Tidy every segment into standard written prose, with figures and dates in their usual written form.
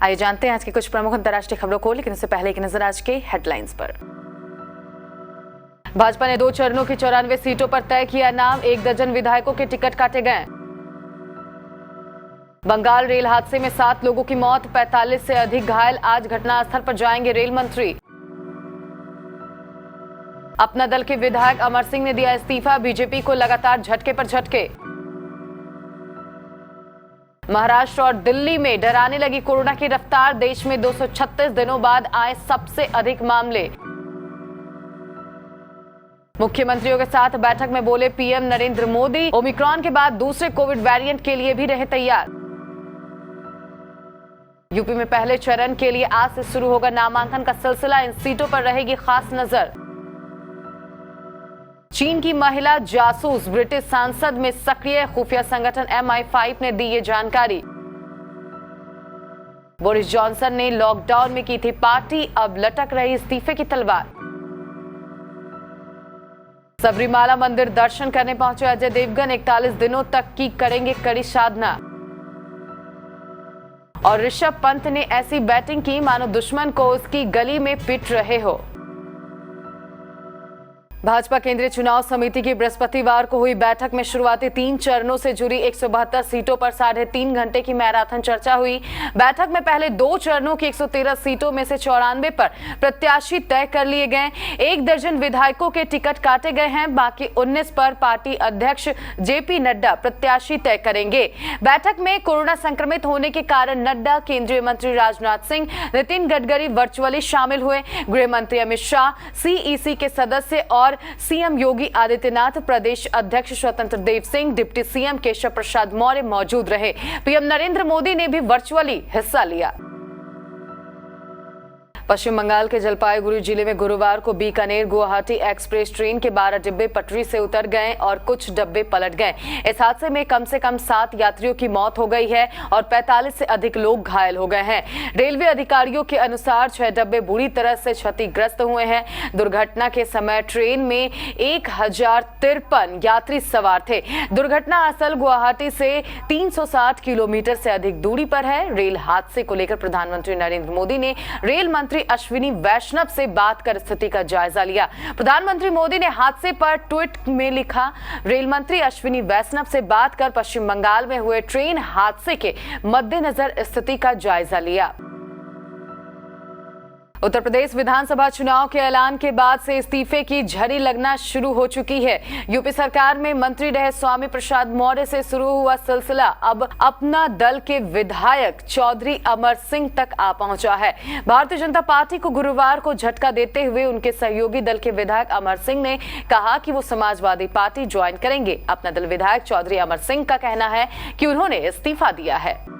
आइए जानते हैं आज की कुछ प्रमुख अंतर्राष्ट्रीय खबरों को, लेकिन इससे पहले एक नजर आज के हेडलाइंस पर। भाजपा ने 2 चरणों की 94 सीटों पर तय किया नाम, 1 दर्जन विधायकों के टिकट काटे गए। बंगाल रेल हादसे में 7 लोगों की मौत, 45 से अधिक घायल, आज घटनास्थल पर जाएंगे रेल मंत्री। अपना दल के विधायक अमर सिंह ने दिया इस्तीफा, बीजेपी को लगातार झटके पर झटके। महाराष्ट्र और दिल्ली में डराने लगी कोरोना की रफ्तार, देश में 236 दिनों बाद आए सबसे अधिक मामले। मुख्यमंत्रियों के साथ बैठक में बोले पीएम नरेंद्र मोदी, ओमिक्रॉन के बाद दूसरे कोविड वेरिएंट के लिए भी रहे तैयार। यूपी में पहले चरण के लिए आज से शुरू होगा नामांकन का सिलसिला, इन सीटों पर रहेगी खास नजर। चीन की महिला जासूस ब्रिटिश संसद में सक्रिय, खुफिया संगठन MI5 ने दी ये जानकारी। बोरिस जॉनसन ने लॉकडाउन में की थी पार्टी, अब लटक रही इस्तीफे की तलवार। सबरीमाला मंदिर दर्शन करने पहुंचे अजय देवगन, 41 दिनों तक की करेंगे कड़ी साधना। और ऋषभ पंत ने ऐसी बैटिंग की मानो दुश्मन को उसकी गली में पिट रहे हो। भाजपा केंद्रीय चुनाव समिति की बृहस्पतिवार को हुई बैठक में शुरुआती 3 चरणों से जुड़ी 172 सीटों पर 3.5 घंटे की मैराथन चर्चा हुई। बैठक में पहले 2 चरणों की 113 सीटों में से 94 पर प्रत्याशी तय कर लिए गए, 1 दर्जन विधायकों के टिकट काटे गए हैं, बाकी 19 पर पार्टी अध्यक्ष JP नड्डा प्रत्याशी तय करेंगे। बैठक में कोरोना संक्रमित होने के कारण नड्डा, केंद्रीय मंत्री राजनाथ सिंह, नितिन गडकरी वर्चुअली शामिल हुए। गृह मंत्री अमित शाह, CEC के सदस्य और सीएम योगी आदित्यनाथ, प्रदेश अध्यक्ष स्वतंत्र देव सिंह, डिप्टी सीएम केशव प्रसाद मौर्य मौजूद रहे। पीएम नरेंद्र मोदी ने भी वर्चुअली हिस्सा लिया। पश्चिम बंगाल के जलपाईगुड़ी जिले में गुरुवार को बीकानेर गुवाहाटी एक्सप्रेस ट्रेन के 12 डिब्बे पटरी से उतर गए और कुछ डब्बे पलट गए। इस हादसे में कम से कम 7 यात्रियों की मौत हो गई है और 45 से अधिक लोग घायल हो गए हैं। रेलवे अधिकारियों के अनुसार 6 डब्बे बुरी तरह से क्षतिग्रस्त हुए हैं। दुर्घटना के समय ट्रेन में 1053 यात्री सवार थे। दुर्घटना स्थल गुवाहाटी से 360 किलोमीटर से अधिक दूरी पर है। रेल हादसे को लेकर प्रधानमंत्री नरेंद्र मोदी ने रेल मंत्री अश्विनी वैष्णव से बात कर स्थिति का जायजा लिया। प्रधानमंत्री मोदी ने हादसे पर ट्वीट में लिखा, रेल मंत्री अश्विनी वैष्णव से बात कर पश्चिम बंगाल में हुए ट्रेन हादसे के मद्देनजर स्थिति का जायजा लिया। उत्तर प्रदेश विधानसभा चुनाव के ऐलान के बाद से इस्तीफे की झड़ी लगना शुरू हो चुकी है। यूपी सरकार में मंत्री रहे स्वामी प्रसाद मौर्य से शुरू हुआ सिलसिला अब अपना दल के विधायक चौधरी अमर सिंह तक आ पहुंचा है। भारतीय जनता पार्टी को गुरुवार को झटका देते हुए उनके सहयोगी दल के विधायक अमर सिंह ने कहा कि वो समाजवादी पार्टी ज्वाइन करेंगे। अपना दल विधायक चौधरी अमर सिंह का कहना है कि उन्होंने इस्तीफा दिया है।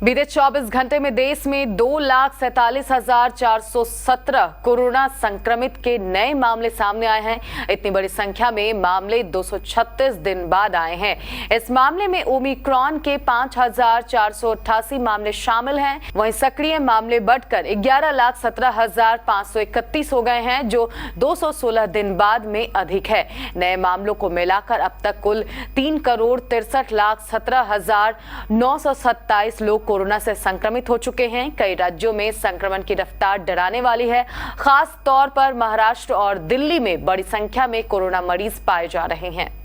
बीते 24 घंटे में देश में 2,47,417 कोरोना संक्रमित के नए मामले सामने आए हैं। इतनी बड़ी संख्या में मामले 236 दिन बाद आए हैं। इस मामले में ओमिक्रॉन के 5,488 मामले शामिल हैं। वहीं सक्रिय मामले बढ़कर 11,17,531 हो गए हैं, जो 216 दिन बाद में अधिक है। नए मामलों को मिलाकर अब तक कुल 3,63,17,927 लोग कोरोना से संक्रमित हो चुके हैं। कई राज्यों में संक्रमण की रफ्तार डराने वाली है। खास तौर पर महाराष्ट्र और दिल्ली में बड़ी संख्या में कोरोना मरीज पाए जा रहे हैं।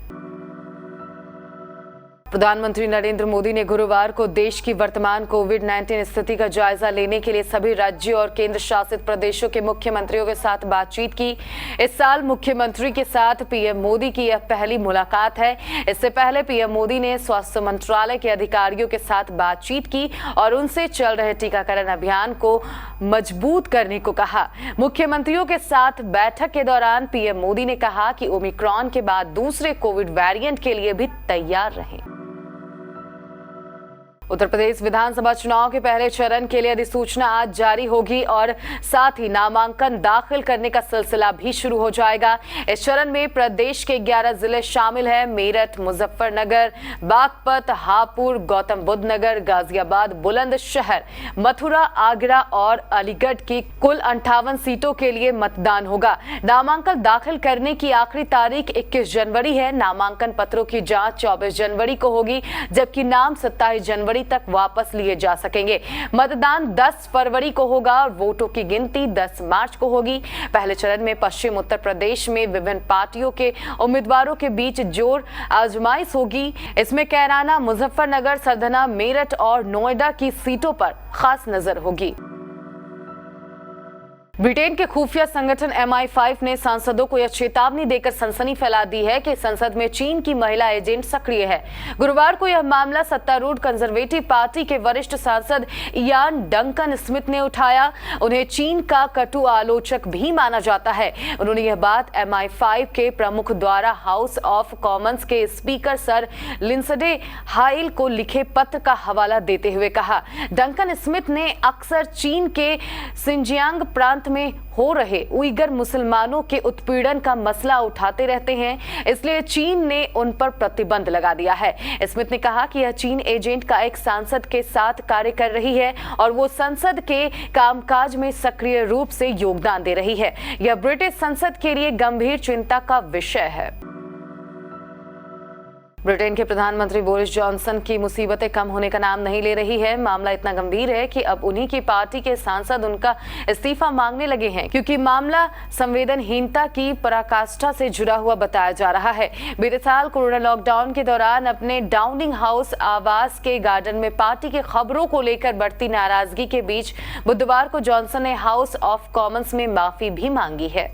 प्रधानमंत्री नरेंद्र मोदी ने गुरुवार को देश की वर्तमान कोविड-19 स्थिति का जायजा लेने के लिए सभी राज्यों और केंद्र शासित प्रदेशों के मुख्यमंत्रियों के साथ बातचीत की। इस साल मुख्यमंत्री के साथ पीएम मोदी की यह पहली मुलाकात है। इससे पहले पीएम मोदी ने स्वास्थ्य मंत्रालय के अधिकारियों के साथ बातचीत की और उनसे चल रहे टीकाकरण अभियान को मजबूत करने को कहा। मुख्यमंत्रियों के साथ बैठक के दौरान पीएम मोदी ने कहा कि ओमिक्रॉन के बाद दूसरे कोविड वेरिएंट के लिए भी तैयार रहें। उत्तर प्रदेश विधानसभा चुनाव के पहले चरण के लिए अधिसूचना आज जारी होगी और साथ ही नामांकन दाखिल करने का सिलसिला भी शुरू हो जाएगा। इस चरण में प्रदेश के 11 जिले शामिल हैं। मेरठ, मुजफ्फरनगर, बागपत, हापुड़, गौतम बुद्ध नगर, गाजियाबाद, बुलंदशहर, मथुरा, आगरा और अलीगढ़ की कुल 58 सीटों के लिए मतदान होगा। नामांकन दाखिल करने की आखिरी तारीख 21 जनवरी है। नामांकन पत्रों की जांच 24 जनवरी को होगी, जबकि नाम 27 जनवरी फरवरी तक वापस लिए जा सकेंगे। मतदान 10 फरवरी को होगा और वोटों की गिनती 10 मार्च को होगी। पहले चरण में पश्चिम उत्तर प्रदेश में विभिन्न पार्टियों के उम्मीदवारों के बीच जोर आजमाइश होगी। इसमें कैराना, मुजफ्फरनगर, सरधना, मेरठ और नोएडा की सीटों पर खास नजर होगी। ब्रिटेन के खुफिया संगठन MI5 ने सांसदों को यह चेतावनी देकर सनसनी फैला दी है कि संसद में चीन की महिला एजेंट सक्रिय है। गुरुवार को यह मामला सत्तारूढ़ कंजर्वेटिव पार्टी के वरिष्ठ सांसद इयान डंकन स्मिथ ने उठाया। उन्हें चीन का कटु आलोचक भी माना जाता है। उन्होंने यह बात MI5 के प्रमुख द्वारा हाउस ऑफ कॉमन्स के स्पीकर सर लिंसडे हाइल को लिखे पत्र का हवाला देते हुए कहा। डंकन स्मिथ ने अक्सर चीन के सिंजियांग प्रांत में हो रहे उइगर मुसलमानों के उत्पीड़न का मसला उठाते रहते हैं, इसलिए चीन ने उन पर प्रतिबंध लगा दिया है। स्मिथ ने कहा कि यह चीन एजेंट का एक सांसद के साथ कार्य कर रही है और वो संसद के कामकाज में सक्रिय रूप से योगदान दे रही है। यह ब्रिटिश संसद के लिए गंभीर चिंता का विषय है। ब्रिटेन के प्रधानमंत्री बोरिस जॉनसन की मुसीबतें कम होने का नाम नहीं ले रही है। मामला इतना गंभीर है कि अब उन्हीं की पार्टी के सांसद उनका इस्तीफा मांगने लगे हैं, क्योंकि मामला संवेदनहीनता की पराकाष्ठा से जुड़ा हुआ बताया जा रहा है। बीते साल कोरोना लॉकडाउन के दौरान अपने डाउनिंग हाउस आवास के गार्डन में पार्टी की खबरों को लेकर बढ़ती नाराजगी के बीच बुधवार को जॉनसन ने हाउस ऑफ कॉमन्स में माफी भी मांगी है।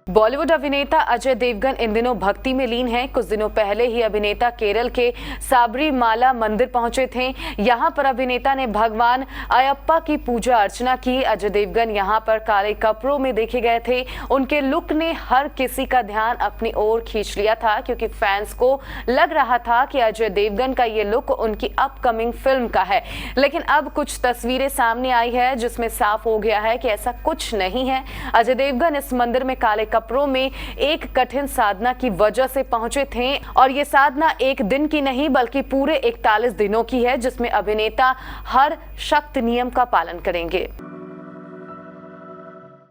बॉलीवुड अभिनेता अजय देवगन इन दिनों भक्ति में लीन हैं। कुछ दिनों पहले ही अभिनेता केरल के साबरीमाला मंदिर पहुंचे थे। यहां पर अभिनेता ने भगवान अयप्पा की पूजा अर्चना की। अजय देवगन यहां पर काले कपड़ों में देखे गए थे। उनके लुक ने हर किसी का ध्यान अपनी ओर खींच लिया था, क्योंकि फैंस को लग रहा था कि अजय देवगन का ये लुक उनकी अपकमिंग फिल्म का है। लेकिन अब कुछ तस्वीरें सामने आई है जिसमें साफ हो गया है कि ऐसा कुछ नहीं है। अजय देवगन इस मंदिर में काले कपड़ों में एक कठिन साधना की वजह से पहुंचे थे और ये साधना एक दिन की नहीं बल्कि पूरे 41 दिनों की है, जिसमें अभिनेता हर सख्त नियम का पालन करेंगे।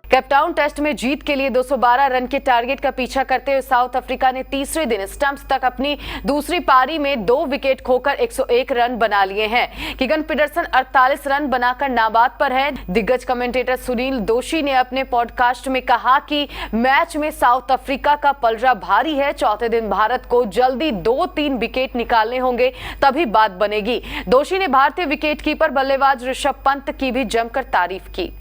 केपटाउन टेस्ट में जीत के लिए 212 रन के टारगेट का पीछा करते हुए साउथ अफ्रीका ने तीसरे दिन स्टंप्स तक अपनी दूसरी पारी में 2 विकेट खोकर 101 रन बना लिए हैं। कीगन पीटरसन 48 रन बनाकर नाबाद पर है। दिग्गज कमेंटेटर सुनील दोशी ने अपने पॉडकास्ट में कहा कि मैच में साउथ अफ्रीका का पलड़ा भारी है। चौथे दिन भारत को जल्दी 2-3 विकेट निकालने होंगे, तभी बात बनेगी। दोशी ने भारतीय विकेटकीपर बल्लेबाज ऋषभ पंत की भी जमकर तारीफ की।